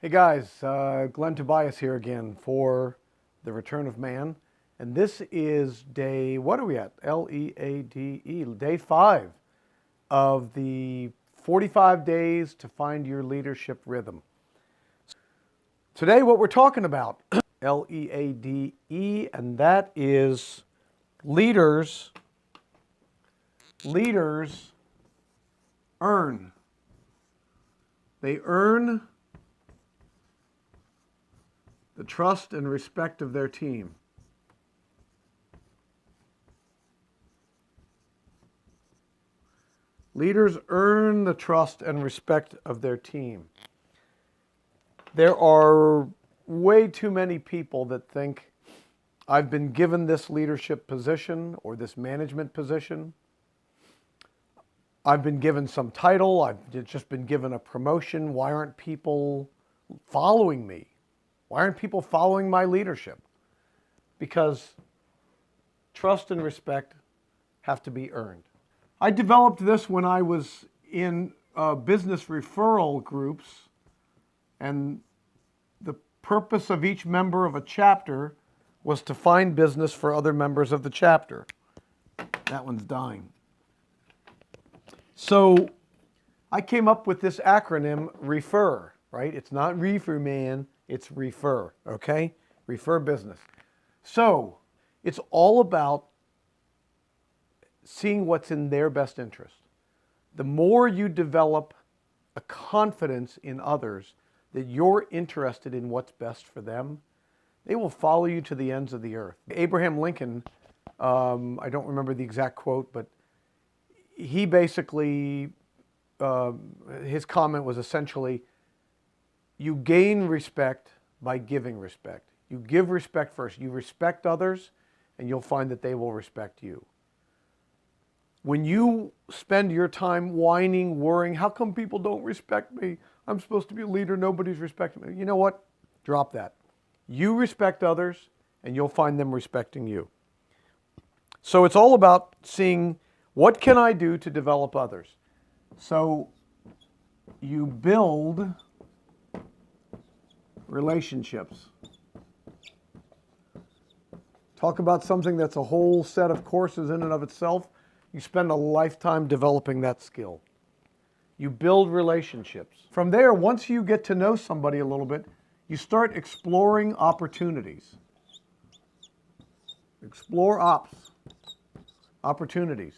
Hey guys, Glenn Tobias here again for The Return of Man. And this is day, what are we at? L-E-A-D-E, day 5 of the 45 days to find your leadership rhythm. Today what we're talking about, L-E-A-D-E, and that is leaders earn. They earn the trust and respect of their team. Leaders earn the trust and respect of their team. There are way too many people that think, I've been given this leadership position or this management position. I've been given some title. I've just been given a promotion. Why aren't people following me? Why aren't people following my leadership? Because trust and respect have to be earned. I developed this when I was in business referral groups, and the purpose of each member of a chapter was to find business for other members of the chapter. That one's dying. So I came up with this acronym, REFER, right? It's not reefer man, it's refer, okay? Refer business. So it's all about seeing what's in their best interest. The more you develop a confidence in others that you're interested in what's best for them, they will follow you to the ends of the earth. Abraham Lincoln, I don't remember the exact quote, but he basically, his comment was essentially, you gain respect by giving respect. You give respect first. You respect others, and you'll find that they will respect you. When you spend your time whining, worrying, how come people don't respect me? I'm supposed to be a leader, nobody's respecting me. You know what? Drop that. You respect others, and you'll find them respecting you. So it's all about seeing, what can I do to develop others? So you build relationships. Talk about something that's a whole set of courses in and of itself. You spend a lifetime developing that skill. You build relationships. From there, once you get to know somebody a little bit, you start exploring opportunities. Explore opportunities.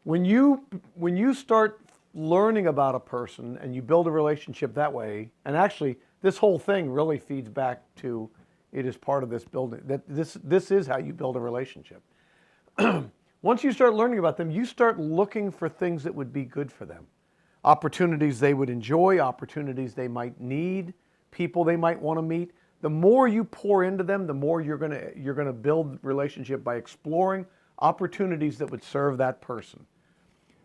When you start learning about a person and you build a relationship that way, and actually this whole thing really feeds back to, it is part of this building, that this is how you build a relationship. Once you start learning about them, you start looking for things that would be good for them. Opportunities they would enjoy, opportunities they might need, people they might want to meet. The more you pour into them, the more you're gonna build relationship by exploring opportunities that would serve that person.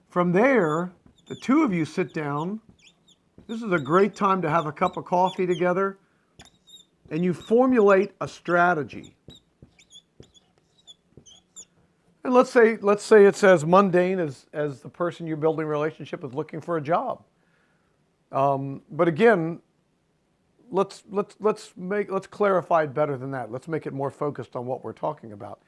From there, the two of you sit down. This is a great time to have a cup of coffee together, and you formulate a strategy. And let's say it's as mundane as the person you're building a relationship is looking for a job. But again, let's clarify it better than that. Let's make it more focused on what we're talking about.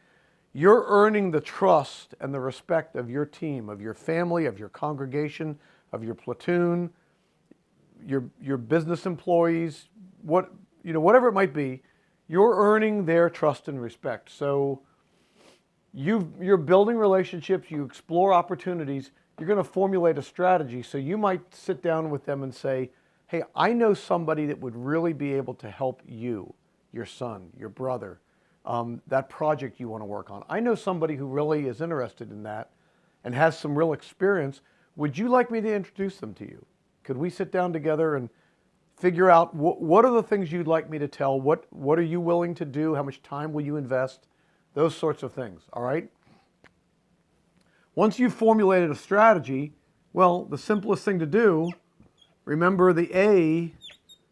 You're earning the trust and the respect of your team, of your family, of your congregation, of your platoon, your business employees, whatever it might be. You're earning their trust and respect. So you're building relationships, you explore opportunities, you're going to formulate a strategy. So you might sit down with them and say, hey, I know somebody that would really be able to help you, your son, your brother, that project you want to work on. I know somebody who really is interested in that and has some real experience. Would you like me to introduce them to you? Could we sit down together and figure out what are the things you'd like me to tell? What are you willing to do? How much time will you invest? Those sorts of things, all right? Once you've formulated a strategy, well, the simplest thing to do, remember the A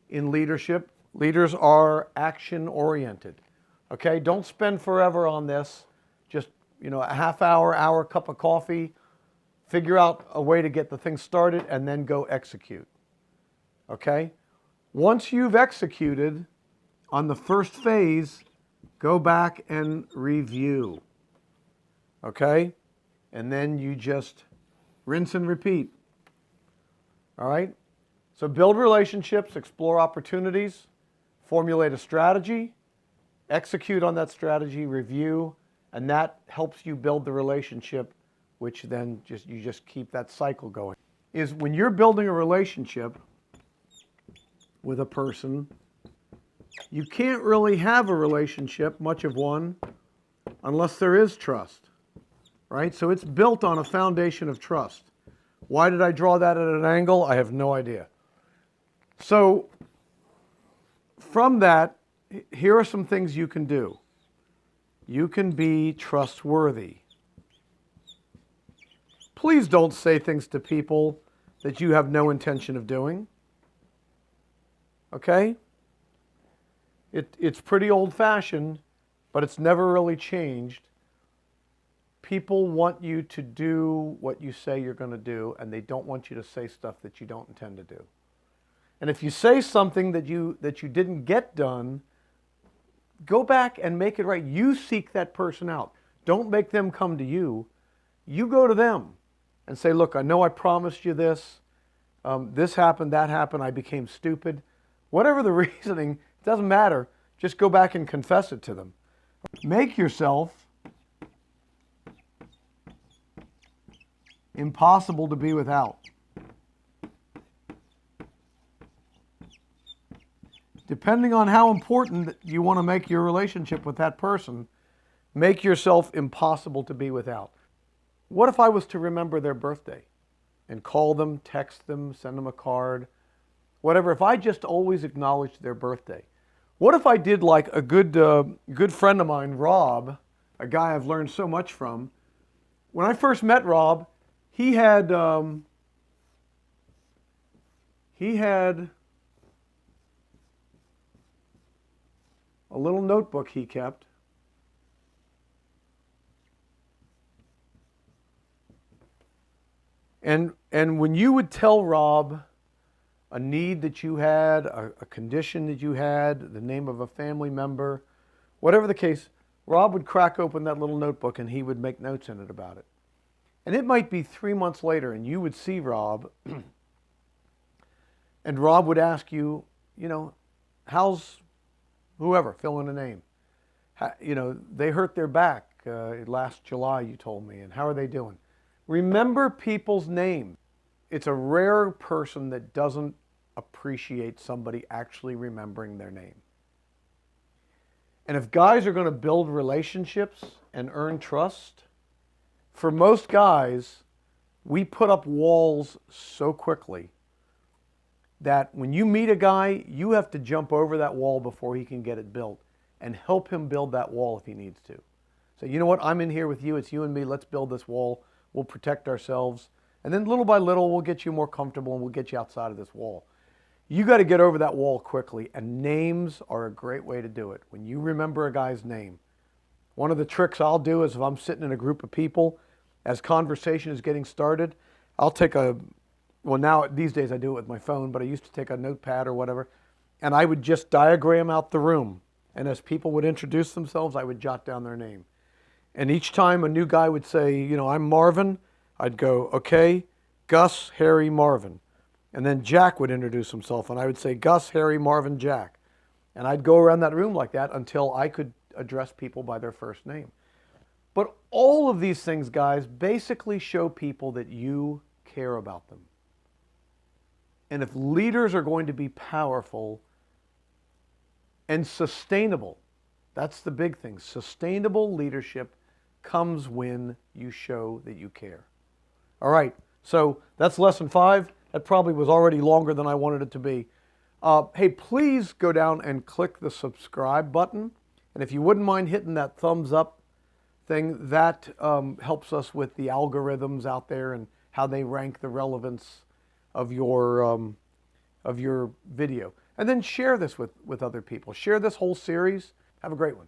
in leadership, leaders are action-oriented. Okay, don't spend forever on this. Just, a half hour, cup of coffee, figure out a way to get the thing started, and then go execute. Okay? Once you've executed on the first phase, go back and review. Okay? And then you just rinse and repeat. All right? So build relationships, explore opportunities, formulate a strategy, execute on that strategy, review, and that helps you build the relationship, which then you just keep that cycle going. Is when you're building a relationship with a person, you can't really have a relationship, much of one, unless there is trust, right? So it's built on a foundation of trust. Why did I draw that at an angle? I have no idea. So from that, here are some things you can do. You can be trustworthy. Please don't say things to people that you have no intention of doing. Okay? It's pretty old-fashioned, but it's never really changed. People want you to do what you say you're going to do, and they don't want you to say stuff that you don't intend to do. And if you say something that you didn't get done, go back and make it right. You seek that person out. Don't make them come to you. You go to them and say, look, I know I promised you this. This happened, that happened, I became stupid. Whatever the reasoning, it doesn't matter. Just go back and confess it to them. Make yourself impossible to be without. Depending on how important you want to make your relationship with that person, make yourself impossible to be without. What if I was to remember their birthday and call them, text them, send them a card, whatever? If I just always acknowledged their birthday. What if I did like a good friend of mine, Rob, a guy I've learned so much from. When I first met Rob, he had a little notebook he kept. And when you would tell Rob a need that you had, a condition that you had, the name of a family member, whatever the case, Rob would crack open that little notebook and he would make notes in it about it. And it might be 3 months later and you would see Rob and Rob would ask you, you know, how's whoever, fill in a name. You know, they hurt their back last July, you told me, and how are they doing? Remember people's names. It's a rare person that doesn't appreciate somebody actually remembering their name. And if guys are going to build relationships and earn trust, for most guys, we put up walls so quickly that when you meet a guy, you have to jump over that wall before he can get it built and help him build that wall if he needs to. So you know what, I'm in here with you, it's you and me, let's build this wall, we'll protect ourselves, and then little by little we'll get you more comfortable and we'll get you outside of this wall. You got to get over that wall quickly, and names are a great way to do it. When you remember a guy's name, one of the tricks I'll do is if I'm sitting in a group of people, as conversation is getting started, I'll take well now these days I do it with my phone, but I used to take a notepad or whatever, and I would just diagram out the room. And as people would introduce themselves, I would jot down their name. And each time a new guy would say, you know, I'm Marvin, I'd go, okay, Gus, Harry, Marvin. And then Jack would introduce himself, and I would say, Gus, Harry, Marvin, Jack. And I'd go around that room like that until I could address people by their first name. But all of these things, guys, basically show people that you care about them. And if leaders are going to be powerful and sustainable, that's the big thing. Sustainable leadership comes when you show that you care. All right, so that's lesson 5. That probably was already longer than I wanted it to be. Hey, please go down and click the subscribe button. And if you wouldn't mind hitting that thumbs up thing, that helps us with the algorithms out there and how they rank the relevance of your video. And then share this with other people. Share this whole series. Have a great one.